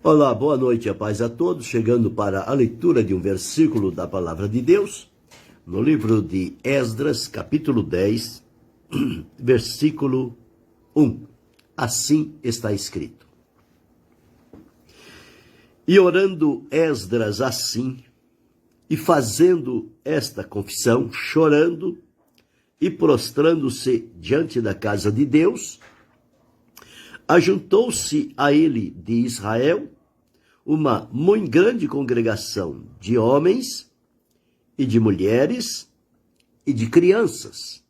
Olá, boa noite, a paz a todos. Chegando para a leitura de um versículo da Palavra de Deus, no livro de Esdras, capítulo 10, versículo 1. Assim está escrito. E orando Esdras assim, e fazendo esta confissão, chorando e prostrando-se diante da casa de Deus, ajuntou-se a ele de Israel uma muito grande congregação de homens e de mulheres e de crianças,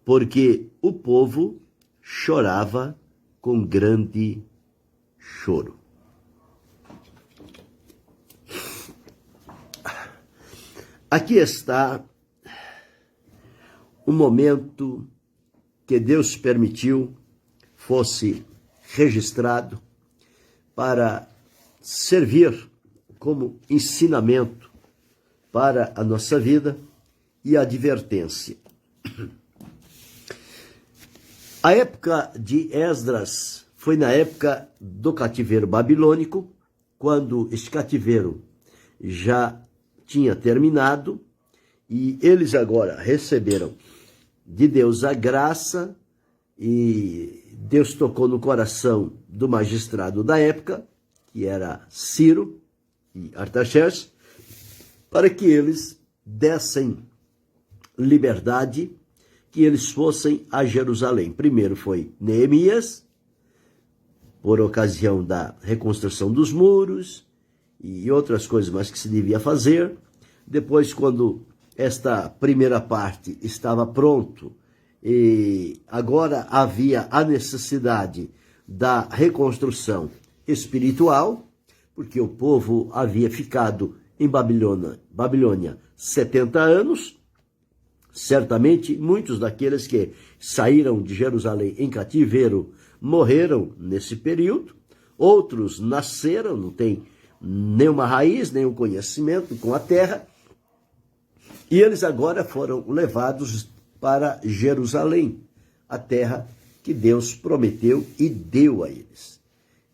porque o povo chorava com grande choro. Aqui está um momento que Deus permitiu fosse registrado para servir como ensinamento para a nossa vida e advertência. A época de Esdras foi na época do cativeiro babilônico, quando este cativeiro já tinha terminado e eles agora receberam de Deus a graça e Deus tocou no coração do magistrado da época, que era Ciro e Artaxerxes, para que eles dessem liberdade, que eles fossem a Jerusalém. Primeiro foi Neemias, por ocasião da reconstrução dos muros e outras coisas mais que se devia fazer. Depois, quando esta primeira parte estava pronto, e agora havia a necessidade da reconstrução espiritual, porque o povo havia ficado em Babilônia 70 anos. Certamente, muitos daqueles que saíram de Jerusalém em cativeiro morreram nesse período. Outros nasceram, não tem nenhuma raiz, nenhum conhecimento com a terra. E eles agora foram levados para Jerusalém, a terra que Deus prometeu e deu a eles.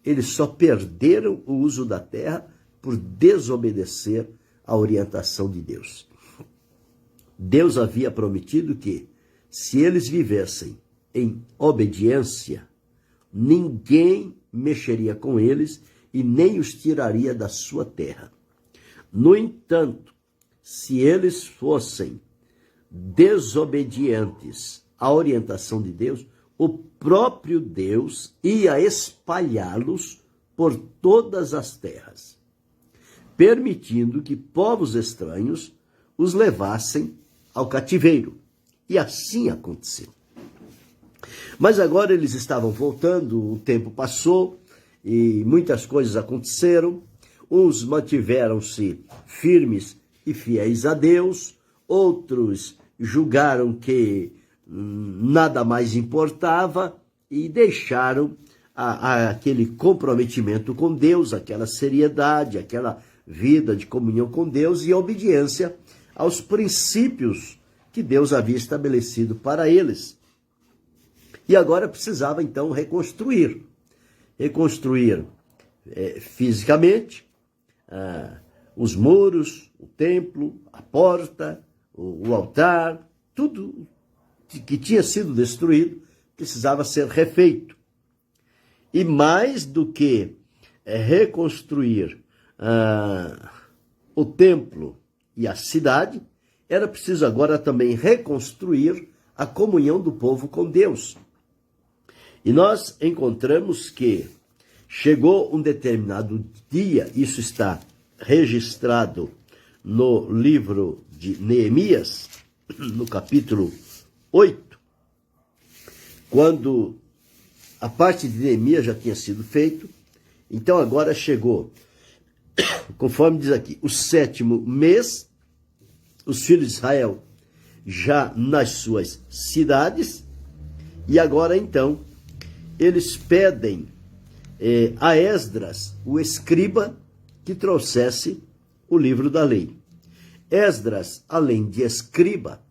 Eles só perderam o uso da terra por desobedecer à orientação de Deus. Deus havia prometido que, se eles vivessem em obediência, ninguém mexeria com eles e nem os tiraria da sua terra. No entanto, se eles fossem desobedientes à orientação de Deus, o próprio Deus ia espalhá-los por todas as terras, permitindo que povos estranhos os levassem ao cativeiro. E assim aconteceu. Mas agora eles estavam voltando, o tempo passou e muitas coisas aconteceram. Uns mantiveram-se firmes e fiéis a Deus, outros julgaram que nada mais importava e deixaram aquele comprometimento com Deus, aquela seriedade, aquela vida de comunhão com Deus e obediência aos princípios que Deus havia estabelecido para eles. E agora precisava então reconstruir fisicamente os muros, o templo, a porta, o altar, tudo que tinha sido destruído precisava ser refeito. E mais do que reconstruir o templo e a cidade, era preciso agora também reconstruir a comunhão do povo com Deus. E nós encontramos que chegou um determinado dia, isso está registrado no livro de Neemias, no capítulo 8, quando a parte de Neemias já tinha sido feita. Então agora chegou, conforme diz aqui, o 7º mês, os filhos de Israel já nas suas cidades, e agora então eles pedem a Esdras, o escriba, que trouxesse o livro da lei. Esdras, além de escriba,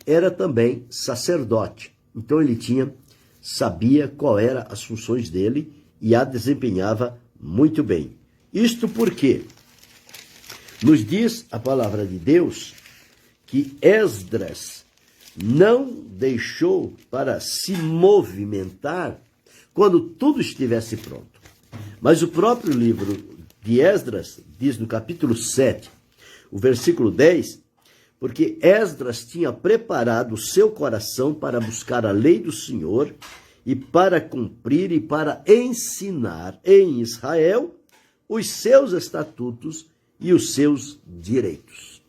era também sacerdote. Então ele sabia qual eram as funções dele e a desempenhava muito bem. Isto porque nos diz a palavra de Deus que Esdras não deixou para se movimentar quando tudo estivesse pronto. Mas o próprio livro de Esdras diz no capítulo 7, o versículo 10, porque Esdras tinha preparado o seu coração para buscar a lei do Senhor e para cumprir e para ensinar em Israel os seus estatutos e os seus direitos.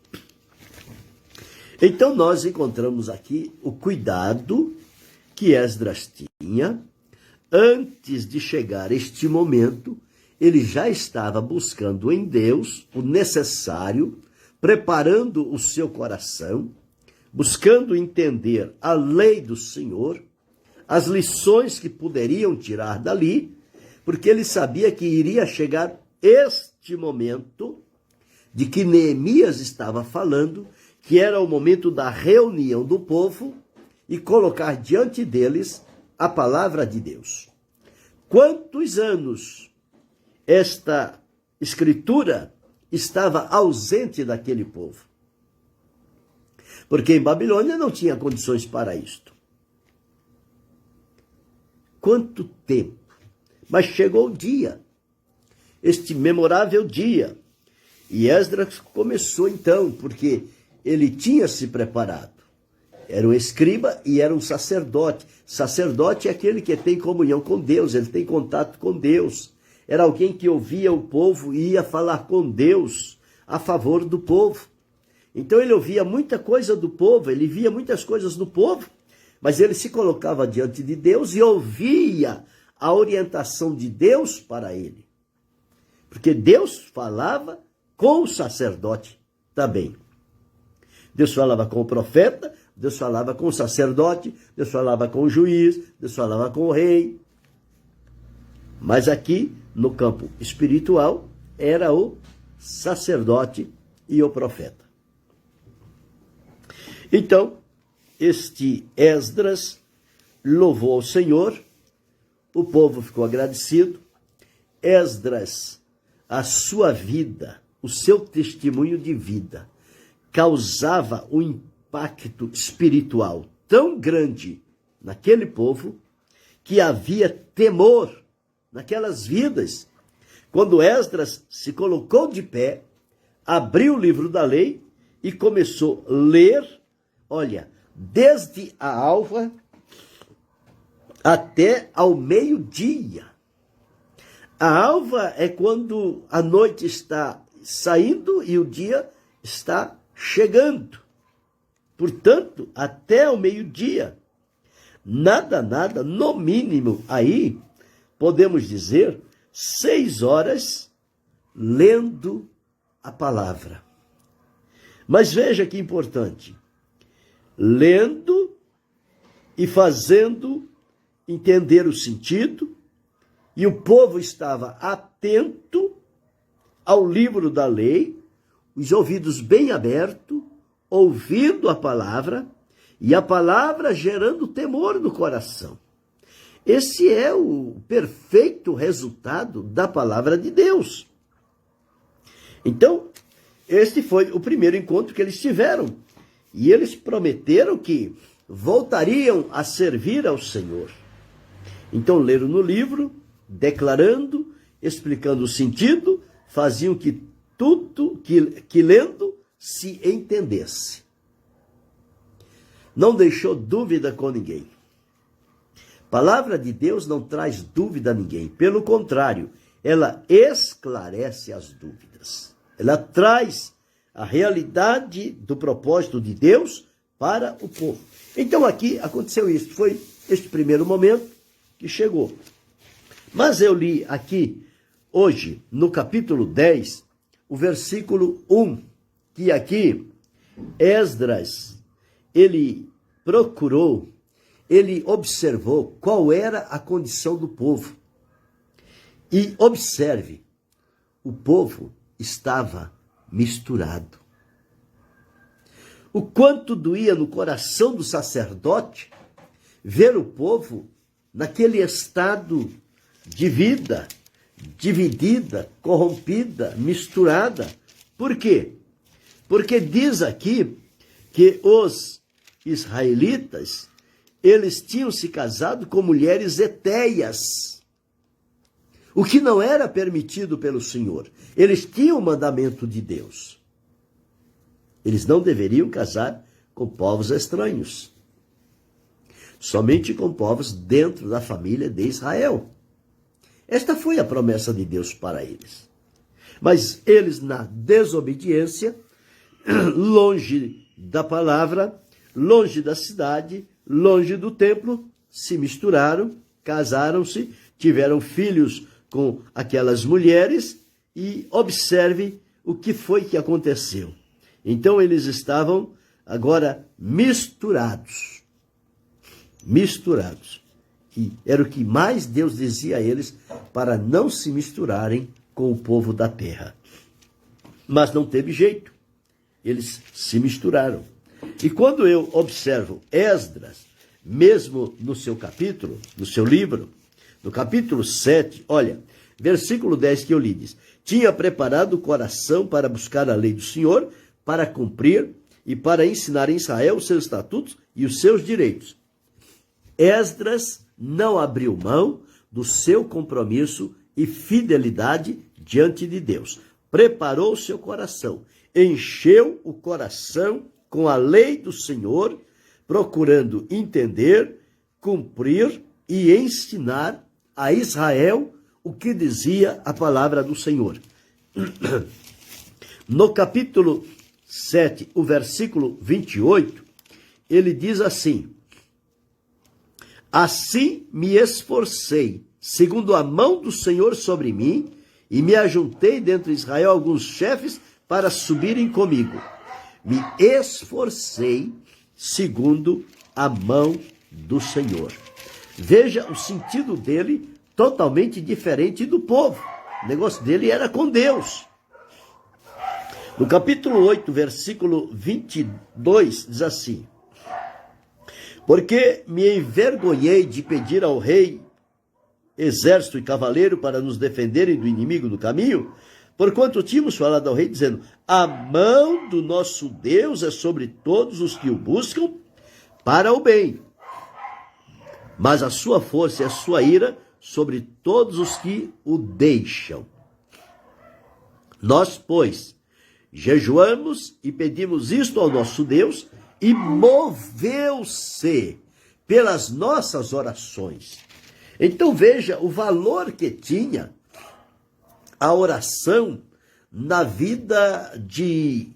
Então nós encontramos aqui o cuidado que Esdras tinha. Antes de chegar este momento, ele já estava buscando em Deus o necessário, preparando o seu coração, buscando entender a lei do Senhor, as lições que poderiam tirar dali, porque ele sabia que iria chegar este momento de que Neemias estava falando, que era o momento da reunião do povo e colocar diante deles a palavra de Deus. Quantos anos esta escritura estava ausente daquele povo? Porque em Babilônia não tinha condições para isto. Quanto tempo? Mas chegou o dia, este memorável dia. E Esdras começou então, porque ele tinha se preparado. Era um escriba e era um sacerdote. Sacerdote é aquele que tem comunhão com Deus, ele tem contato com Deus. Era alguém que ouvia o povo e ia falar com Deus a favor do povo. Então ele ouvia muita coisa do povo, ele via muitas coisas do povo, mas ele se colocava diante de Deus e ouvia a orientação de Deus para ele. Porque Deus falava com o sacerdote também. Deus falava com o profeta, Deus falava com o sacerdote, Deus falava com o juiz, Deus falava com o rei. Mas aqui, no campo espiritual, era o sacerdote e o profeta. Então, este Esdras louvou ao Senhor, o povo ficou agradecido. Esdras, a sua vida, o seu testemunho de vida, causava um impacto espiritual tão grande naquele povo que havia temor naquelas vidas. Quando Esdras se colocou de pé, abriu o livro da lei e começou a ler, olha, desde a alva até ao meio-dia. A alva é quando a noite está saindo e o dia está chegando. Portanto, até o meio-dia. Nada, no mínimo aí, podemos dizer, 6 horas lendo a palavra. Mas veja que importante. Lendo e fazendo entender o sentido, e o povo estava atento ao livro da lei, os ouvidos bem abertos, ouvindo a palavra, e a palavra gerando temor no coração. Esse é o perfeito resultado da palavra de Deus. Então, este foi o primeiro encontro que eles tiveram. E eles prometeram que voltariam a servir ao Senhor. Então, leram no livro, declarando, explicando o sentido, faziam que tudo que lendo se entendesse. Não deixou dúvida com ninguém. Palavra de Deus não traz dúvida a ninguém. Pelo contrário, ela esclarece as dúvidas. Ela traz a realidade do propósito de Deus para o povo. Então aqui aconteceu isso. Foi este primeiro momento que chegou. Mas eu li aqui, hoje, no capítulo 10, o versículo 1, que aqui Esdras, ele procurou, ele observou qual era a condição do povo. E observe, o povo estava misturado. O quanto doía no coração do sacerdote ver o povo naquele estado de vida, dividida, corrompida, misturada. Por quê? Porque diz aqui que os israelitas, eles tinham se casado com mulheres etéias, o que não era permitido pelo Senhor. Eles tinham o mandamento de Deus. Eles não deveriam casar com povos estranhos, somente com povos dentro da família de Israel. Esta foi a promessa de Deus para eles. Mas eles, na desobediência, longe da palavra, longe da cidade, longe do templo, se misturaram, casaram-se, tiveram filhos com aquelas mulheres e observe o que foi que aconteceu. Então eles estavam agora misturados. Misturados. E era o que mais Deus dizia a eles para não se misturarem com o povo da terra. Mas não teve jeito. Eles se misturaram. E quando eu observo Esdras, mesmo no seu capítulo, no seu livro, no capítulo 7, olha, versículo 10 que eu li diz: tinha preparado o coração para buscar a lei do Senhor, para cumprir e para ensinar em Israel os seus estatutos e os seus direitos. Esdras não abriu mão do seu compromisso e fidelidade diante de Deus. Preparou o seu coração, encheu o coração com a lei do Senhor, procurando entender, cumprir e ensinar a Israel o que dizia a palavra do Senhor. No capítulo 7, o versículo 28, ele diz assim: assim me esforcei, segundo a mão do Senhor sobre mim, e me ajuntei dentro de Israel alguns chefes para subirem comigo. Me esforcei segundo a mão do Senhor. Veja o sentido dele totalmente diferente do povo. O negócio dele era com Deus. No capítulo 8, versículo 22, diz assim: porque me envergonhei de pedir ao rei exército e cavaleiro para nos defenderem do inimigo do caminho, porquanto tínhamos falado ao rei, dizendo: a mão do nosso Deus é sobre todos os que o buscam para o bem, mas a sua força e a sua ira sobre todos os que o deixam. Nós, pois, jejuamos e pedimos isto ao nosso Deus, e moveu-se pelas nossas orações. Então veja o valor que tinha a oração na vida de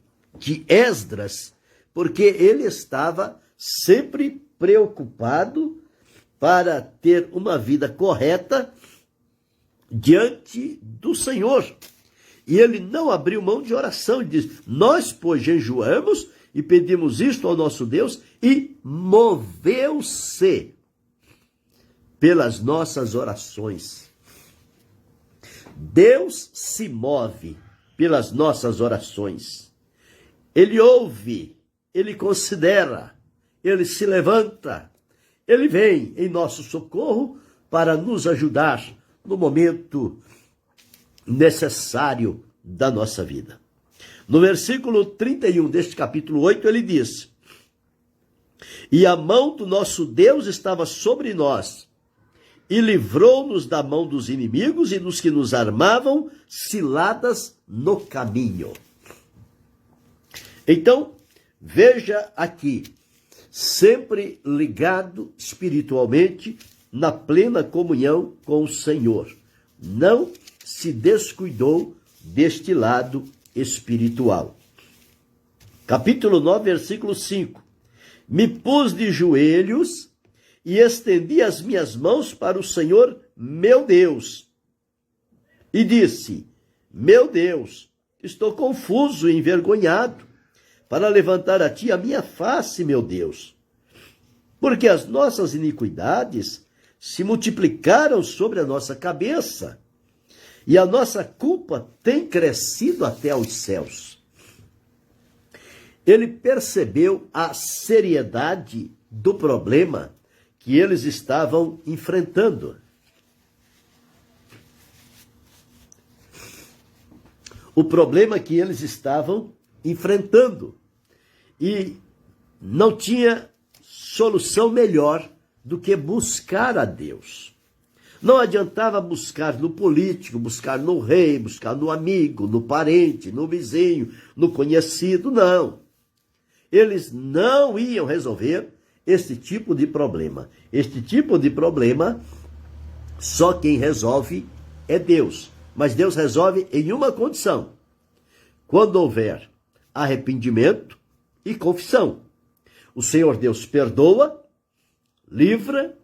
Esdras, porque ele estava sempre preocupado para ter uma vida correta diante do Senhor. E ele não abriu mão de oração. Ele diz: nós, pois, jejuamos e pedimos isto ao nosso Deus, e moveu-se pelas nossas orações. Deus se move pelas nossas orações. Ele ouve, ele considera, ele se levanta, ele vem em nosso socorro para nos ajudar no momento necessário da nossa vida. No versículo 31 deste capítulo 8, ele diz: e a mão do nosso Deus estava sobre nós, e livrou-nos da mão dos inimigos e dos que nos armavam ciladas no caminho. Então, veja aqui, sempre ligado espiritualmente, na plena comunhão com o Senhor. Não se descuidou deste lado espiritual. Capítulo 9, versículo 5. Me pus de joelhos e estendi as minhas mãos para o Senhor, meu Deus. E disse: meu Deus, estou confuso e envergonhado para levantar a ti a minha face, meu Deus. Porque as nossas iniquidades se multiplicaram sobre a nossa cabeça, e a nossa culpa tem crescido até aos céus. Ele percebeu a seriedade do problema que eles estavam enfrentando. o problema que eles estavam enfrentando. E não tinha solução melhor do que buscar a Deus. Não adiantava buscar no político, buscar no rei, buscar no amigo, no parente, no vizinho, no conhecido, não. Eles não iam resolver este tipo de problema. Este tipo de problema, só quem resolve é Deus. Mas Deus resolve em uma condição: quando houver arrependimento e confissão. O Senhor Deus perdoa, livra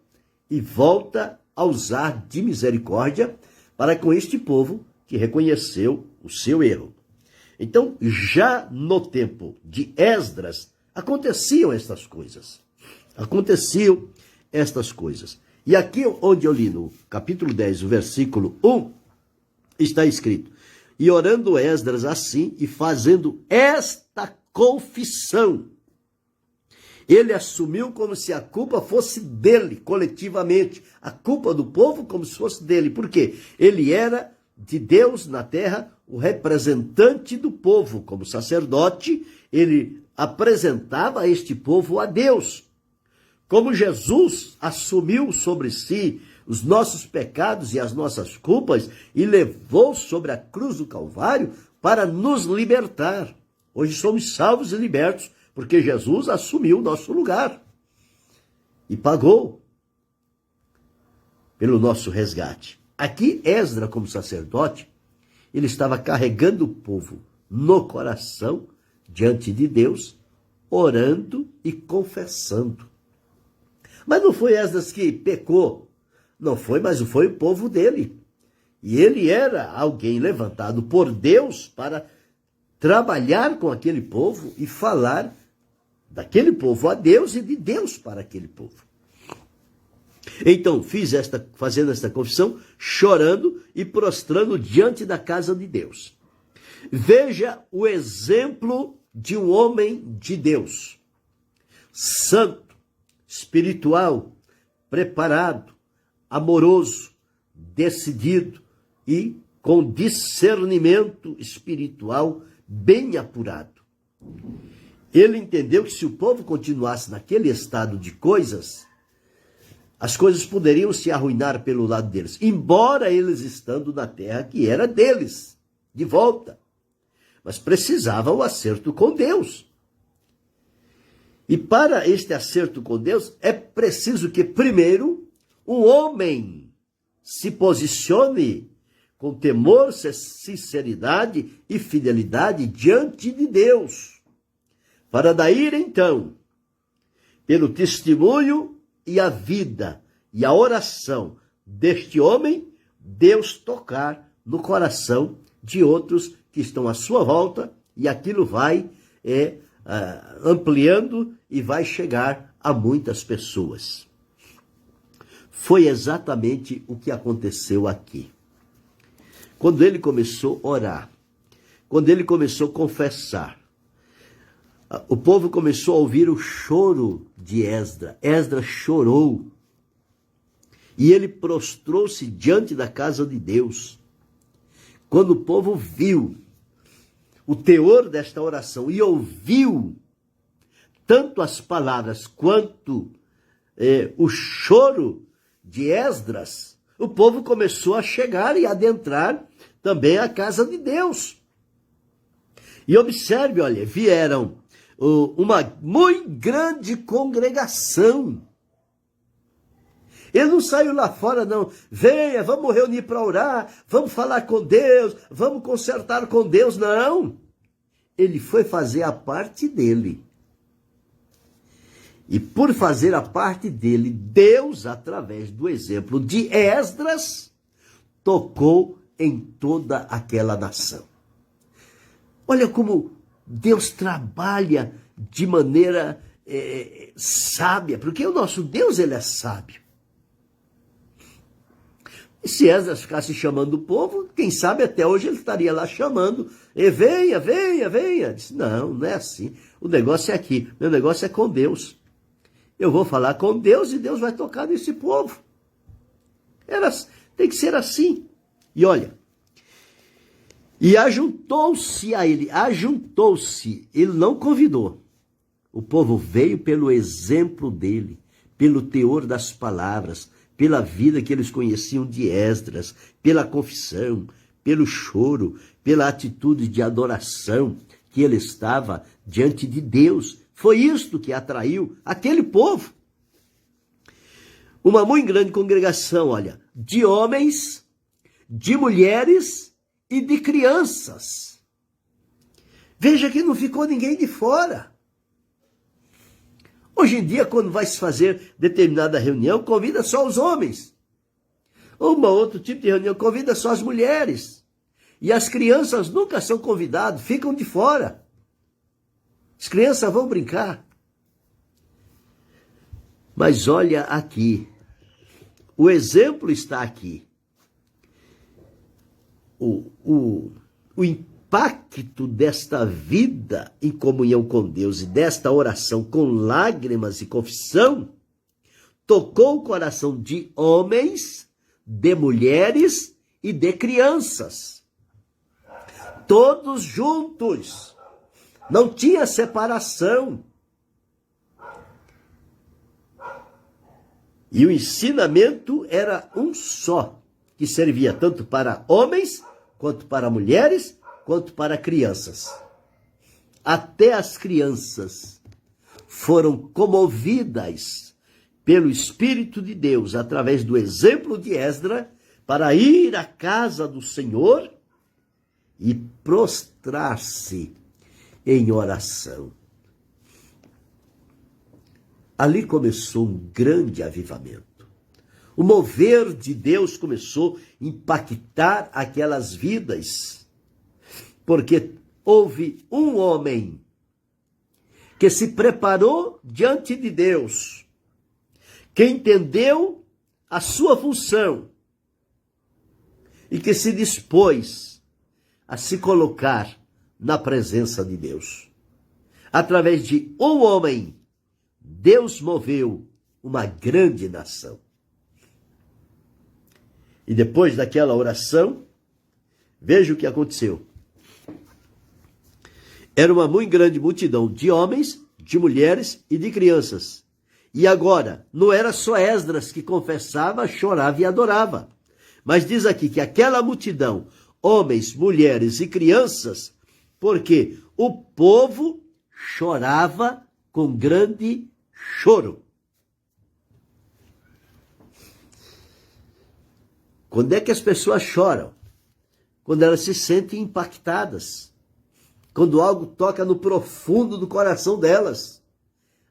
e volta a usar de misericórdia para com este povo que reconheceu o seu erro. Então, já no tempo de Esdras, aconteciam estas coisas. Aconteciam estas coisas. E aqui onde eu li no capítulo 10, o versículo 1, está escrito: e orando Esdras assim e fazendo esta confissão, ele assumiu como se a culpa fosse dele, coletivamente. A culpa do povo como se fosse dele. Por quê? Ele era de Deus na terra, o representante do povo. Como sacerdote, ele apresentava este povo a Deus. Como Jesus assumiu sobre si os nossos pecados e as nossas culpas e levou sobre a cruz do Calvário para nos libertar. Hoje somos salvos e libertos, porque Jesus assumiu o nosso lugar e pagou pelo nosso resgate. Aqui, Esdras, como sacerdote, ele estava carregando o povo no coração, diante de Deus, orando e confessando. Mas não foi Esdras que pecou, não foi, mas foi o povo dele. E ele era alguém levantado por Deus para trabalhar com aquele povo e falar daquele povo a Deus e de Deus para aquele povo. Então, fazendo esta confissão, chorando e prostrando diante da casa de Deus. Veja o exemplo de um homem de Deus, santo, espiritual, preparado, amoroso, decidido e com discernimento espiritual bem apurado. Ele entendeu que se o povo continuasse naquele estado de coisas, as coisas poderiam se arruinar pelo lado deles, embora eles estando na terra que era deles, de volta. Mas precisava o acerto com Deus. E para este acerto com Deus, é preciso que primeiro um homem se posicione com temor, sinceridade e fidelidade diante de Deus. Para daí, então, pelo testemunho e a vida e a oração deste homem, Deus tocar no coração de outros que estão à sua volta, e aquilo vai ampliando e vai chegar a muitas pessoas. Foi exatamente o que aconteceu aqui. Quando ele começou a orar, quando ele começou a confessar, o povo começou a ouvir o choro de Esdras. Esdras chorou. E ele prostrou-se diante da casa de Deus. Quando o povo viu o teor desta oração e ouviu tanto as palavras quanto o choro de Esdras, o povo começou a chegar e adentrar também a casa de Deus. E observe, olha, vieram uma muito grande congregação. Ele não saiu lá fora, não. Venha, vamos reunir para orar, vamos falar com Deus, vamos consertar com Deus. Não. Ele foi fazer a parte dele. E por fazer a parte dele, Deus, através do exemplo de Esdras, tocou em toda aquela nação. Olha como Deus trabalha de maneira sábia, porque o nosso Deus, ele é sábio. E se Esdras ficasse chamando o povo, quem sabe até hoje ele estaria lá chamando, e venha, venha, venha. Disse, não, não é assim, o negócio é aqui, meu negócio é com Deus. Eu vou falar com Deus e Deus vai tocar nesse povo. Tem que ser assim. E olha, E ajuntou-se a ele, ele não convidou. O povo veio pelo exemplo dele, pelo teor das palavras, pela vida que eles conheciam de Esdras, pela confissão, pelo choro, pela atitude de adoração que ele estava diante de Deus. Foi isto que atraiu aquele povo. Uma muito grande congregação, olha, de homens, de mulheres e de crianças. Veja que não ficou ninguém de fora. Hoje em dia, quando vai se fazer determinada reunião, convida só os homens. Ou outro tipo de reunião, convida só as mulheres. E as crianças nunca são convidadas, ficam de fora. As crianças vão brincar. Mas olha aqui, o exemplo está aqui. O impacto desta vida em comunhão com Deus e desta oração com lágrimas e confissão tocou o coração de homens, de mulheres e de crianças. Todos juntos. Não tinha separação. E o ensinamento era um só, que servia tanto para homens, quanto para mulheres, quanto para crianças. Até as crianças foram comovidas pelo Espírito de Deus, através do exemplo de Esdras, para ir à casa do Senhor e prostrar-se em oração. Ali começou um grande avivamento. O mover de Deus começou a impactar aquelas vidas, porque houve um homem que se preparou diante de Deus, que entendeu a sua função e que se dispôs a se colocar na presença de Deus. Através de um homem, Deus moveu uma grande nação. E depois daquela oração, veja o que aconteceu. Era uma muito grande multidão de homens, de mulheres e de crianças. E agora, não era só Esdras que confessava, chorava e adorava. Mas diz aqui que aquela multidão, homens, mulheres e crianças, porque o povo chorava com grande choro. Quando é que as pessoas choram? Quando elas se sentem impactadas. Quando algo toca no profundo do coração delas.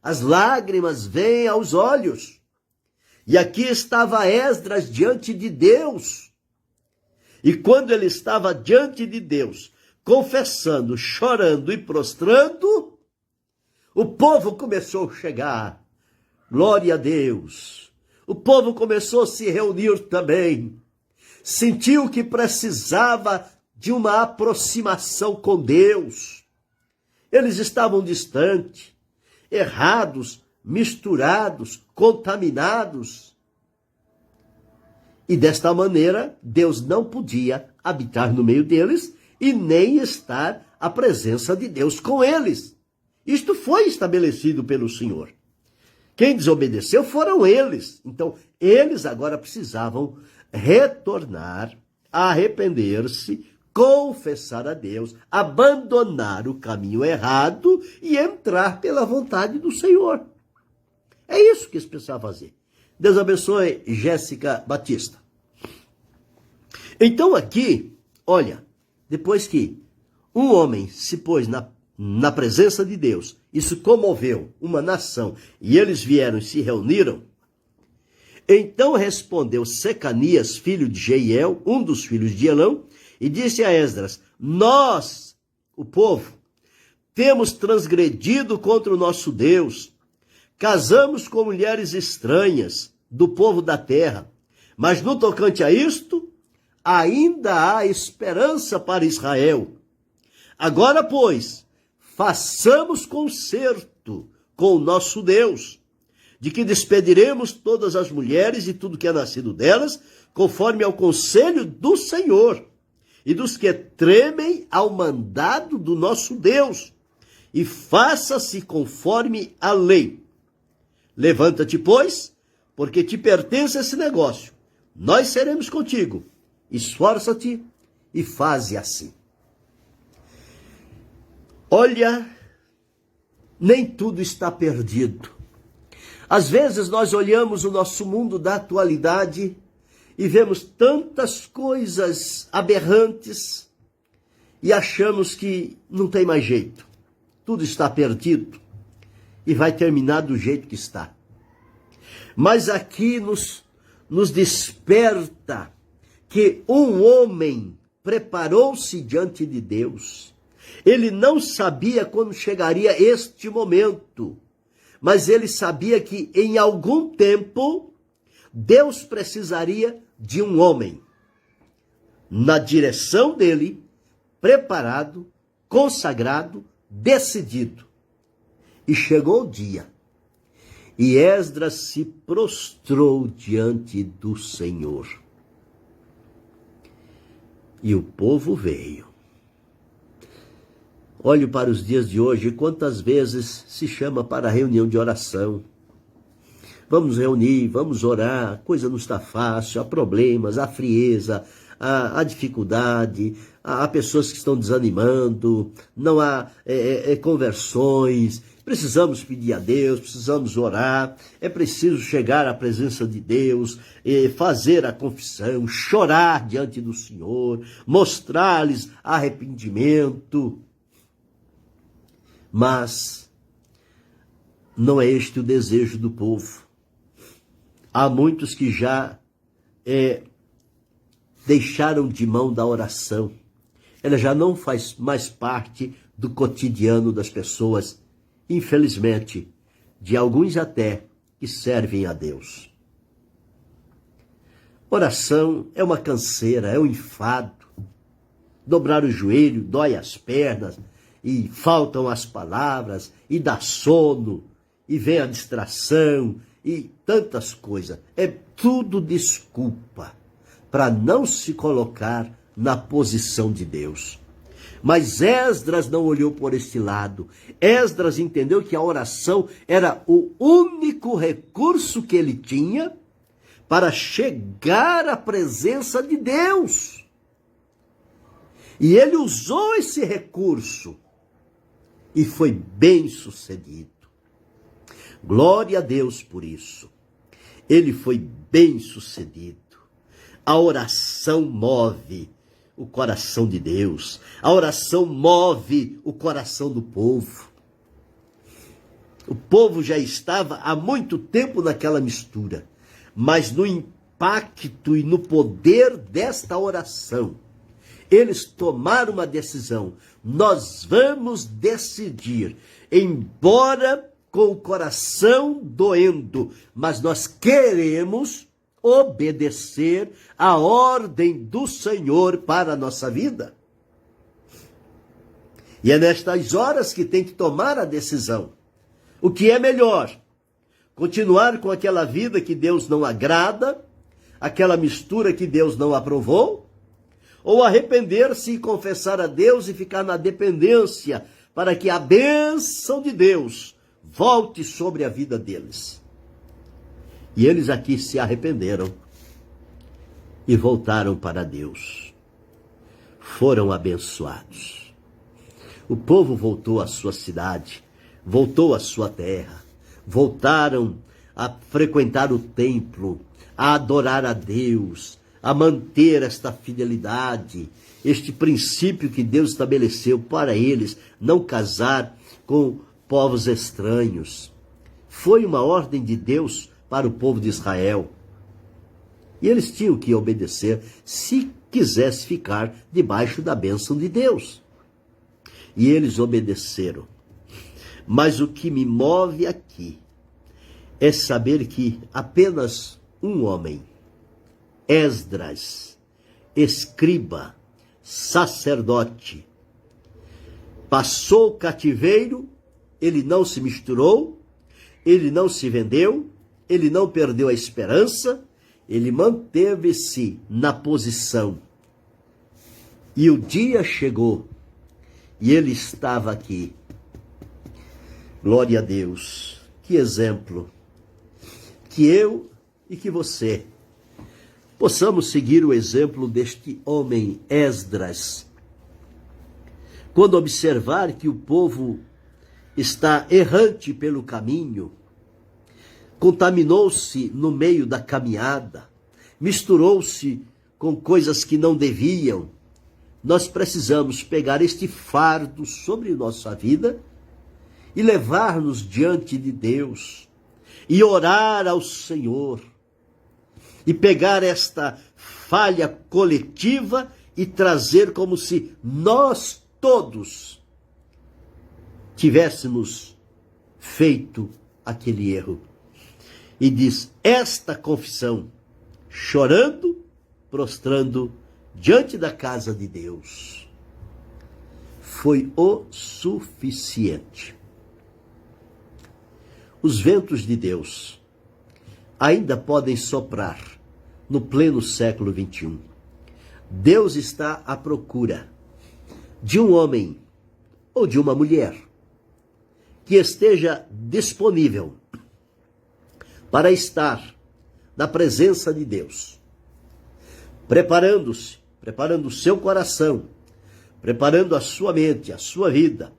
As lágrimas vêm aos olhos. E aqui estava Esdras diante de Deus. E quando ele estava diante de Deus, confessando, chorando e prostrando, o povo começou a chegar. Glória a Deus. O povo começou a se reunir também. Sentiu que precisava de uma aproximação com Deus. Eles estavam distantes, errados, misturados, contaminados. E desta maneira, Deus não podia habitar no meio deles e nem estar a presença de Deus com eles. Isto foi estabelecido pelo Senhor. Quem desobedeceu foram eles. Então, eles agora precisavam retornar, arrepender-se, confessar a Deus, abandonar o caminho errado e entrar pela vontade do Senhor. É isso que eles precisavam fazer. Deus abençoe Jéssica Batista. Então aqui, olha, depois que um homem se pôs na presença de Deus, isso comoveu uma nação e eles vieram e se reuniram, então respondeu Secanias, filho de Jeiel, um dos filhos de Elão, e disse a Esdras: nós, o povo, temos transgredido contra o nosso Deus, casamos com mulheres estranhas do povo da terra, mas no tocante a isto, ainda há esperança para Israel. Agora, pois, façamos concerto com o nosso Deus, de que despediremos todas as mulheres e tudo que é nascido delas, conforme ao conselho do Senhor, e dos que tremem ao mandado do nosso Deus, e faça-se conforme a lei. Levanta-te, pois, porque te pertence esse negócio. Nós seremos contigo. Esforça-te e faze assim. Olha, nem tudo está perdido. Às vezes nós olhamos o nosso mundo da atualidade e vemos tantas coisas aberrantes e achamos que não tem mais jeito. Tudo está perdido e vai terminar do jeito que está. Mas aqui nos desperta que um homem preparou-se diante de Deus. Ele não sabia quando chegaria este momento, mas ele sabia que em algum tempo Deus precisaria de um homem na direção dele, preparado, consagrado, decidido. E chegou o dia, e Esdras se prostrou diante do Senhor. E o povo veio. Olhe para os dias de hoje, quantas vezes se chama para reunião de oração. Vamos reunir, vamos orar, a coisa não está fácil, há problemas, há frieza, há dificuldade, há pessoas que estão desanimando, não há conversões, precisamos pedir a Deus, precisamos orar, é preciso chegar à presença de Deus, fazer a confissão, chorar diante do Senhor, mostrar-lhes arrependimento. Mas não é este o desejo do povo. Há muitos que já deixaram de mão da oração. Ela já não faz mais parte do cotidiano das pessoas, infelizmente, de alguns até que servem a Deus. Oração é uma canseira, é um enfado. Dobrar o joelho, dói as pernas, e faltam as palavras, e dá sono, e vem a distração, e tantas coisas. É tudo desculpa para não se colocar na posição de Deus. Mas Esdras não olhou por este lado. Esdras entendeu que a oração era o único recurso que ele tinha para chegar à presença de Deus. E ele usou esse recurso e foi bem sucedido. Glória a Deus por isso. Ele foi bem sucedido. A oração move o coração de Deus. A oração move o coração do povo. O povo já estava há muito tempo naquela mistura, mas no impacto e no poder desta oração, eles tomaram uma decisão. Nós vamos decidir, embora com o coração doendo, mas nós queremos obedecer a ordem do Senhor para a nossa vida. E é nestas horas que tem que tomar a decisão. O que é melhor? Continuar com aquela vida que Deus não agrada, aquela mistura que Deus não aprovou? Ou arrepender-se e confessar a Deus e ficar na dependência para que a bênção de Deus volte sobre a vida deles? E eles aqui se arrependeram e voltaram para Deus. Foram abençoados. O povo voltou à sua cidade, voltou à sua terra, voltaram a frequentar o templo, a adorar a Deus, a manter esta fidelidade, este princípio que Deus estabeleceu para eles, não casar com povos estranhos. Foi uma ordem de Deus para o povo de Israel. E eles tinham que obedecer se quisesse ficar debaixo da bênção de Deus. E eles obedeceram. Mas o que me move aqui é saber que apenas um homem, Esdras, escriba, sacerdote, passou o cativeiro, ele não se misturou, ele não se vendeu, ele não perdeu a esperança, ele manteve-se na posição E o dia chegou, e ele estava aqui. Glória a Deus. Que exemplo. Que eu e que você possamos seguir o exemplo deste homem Esdras. Quando observar que o povo está errante pelo caminho, contaminou-se no meio da caminhada, misturou-se com coisas que não deviam, nós precisamos pegar este fardo sobre nossa vida e levar-nos diante de Deus e orar ao Senhor e pegar esta falha coletiva e trazer como se nós todos tivéssemos feito aquele erro. E diz esta confissão, chorando, prostrando diante da casa de Deus. Foi o suficiente. Os ventos de Deus ainda podem soprar no pleno século XXI. Deus está à procura de um homem ou de uma mulher que esteja disponível para estar na presença de Deus, preparando-se, preparando o seu coração, preparando a sua mente, a sua vida,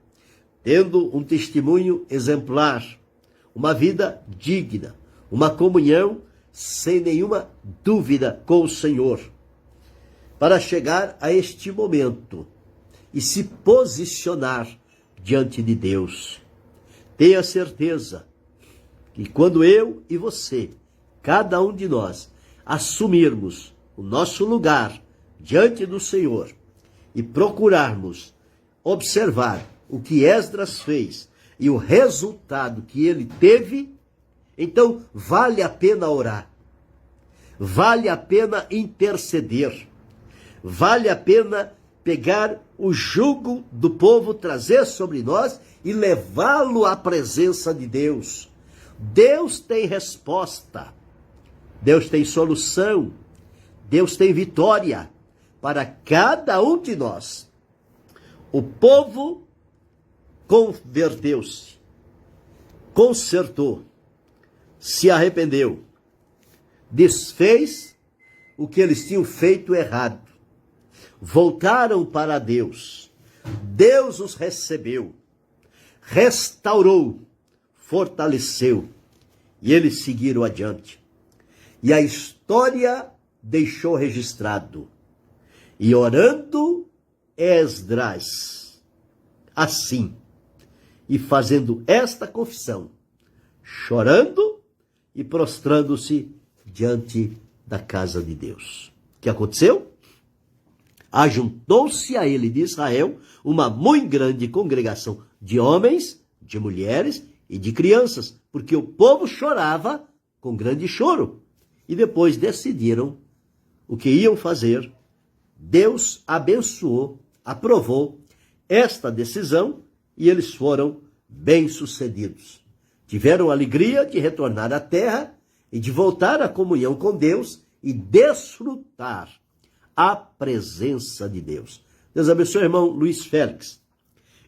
tendo um testemunho exemplar, uma vida digna, uma comunhão sem nenhuma dúvida com o Senhor, para chegar a este momento e se posicionar diante de Deus. Tenha certeza que quando eu e você, cada um de nós, assumirmos o nosso lugar diante do Senhor e procurarmos observar o que Esdras fez e o resultado que ele teve, então vale a pena orar, vale a pena interceder, vale a pena pegar o jugo do povo, trazer sobre nós e levá-lo à presença de Deus. Deus tem resposta, Deus tem solução, Deus tem vitória para cada um de nós. O povo converteu-se, consertou, se arrependeu, desfez o que eles tinham feito errado, voltaram para Deus, Deus os recebeu, restaurou, fortaleceu, e eles seguiram adiante. E a história deixou registrado. E orando Esdras, assim, e fazendo esta confissão, chorando e prostrando-se diante da casa de Deus. O que aconteceu? Ajuntou-se a ele de Israel uma muito grande congregação de homens, de mulheres e de crianças, porque o povo chorava com grande choro. E depois decidiram o que iam fazer. Deus abençoou, aprovou esta decisão e eles foram bem-sucedidos. Tiveram alegria de retornar à terra e de voltar à comunhão com Deus e desfrutar a presença de Deus. Deus abençoe, irmão Luiz Félix.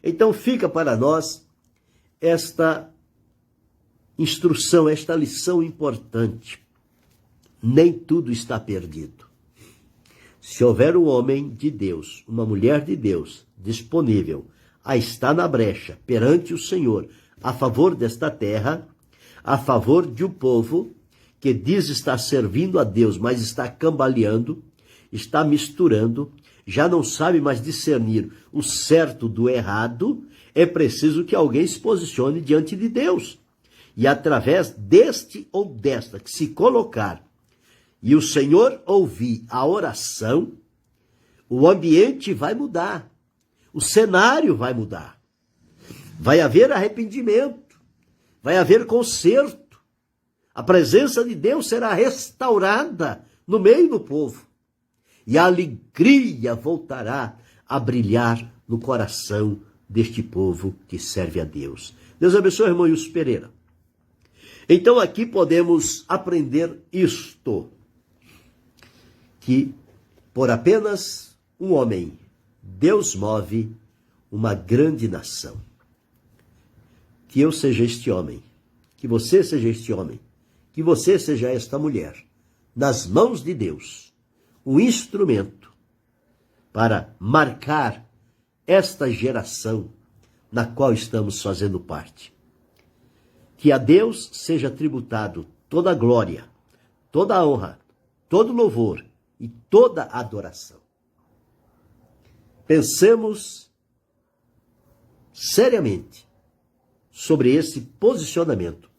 Então fica para nós esta instrução, esta lição importante. Nem tudo está perdido. Se houver um homem de Deus, uma mulher de Deus, disponível a estar na brecha perante o Senhor, a favor desta terra, a favor de um povo que diz estar servindo a Deus, mas está cambaleando, está misturando, já não sabe mais discernir o certo do errado, é preciso que alguém se posicione diante de Deus. E através deste ou desta que se colocar, e o Senhor ouvir a oração, o ambiente vai mudar, o cenário vai mudar, vai haver arrependimento, vai haver conserto, a presença de Deus será restaurada no meio do povo, e a alegria voltará a brilhar no coração deste povo que serve a Deus. Deus abençoe, irmão Wilson Pereira. Então aqui podemos aprender isto, que por apenas um homem Deus move uma grande nação. Que eu seja este homem, que você seja este homem, que você seja esta mulher, nas mãos de Deus, um instrumento para marcar esta geração na qual estamos fazendo parte. Que a Deus seja tributado toda a glória, toda a honra, todo louvor e toda a adoração. Pensemos seriamente sobre esse posicionamento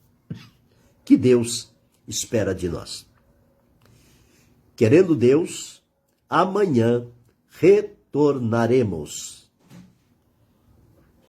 que Deus espera de nós. Querendo Deus, amanhã retornaremos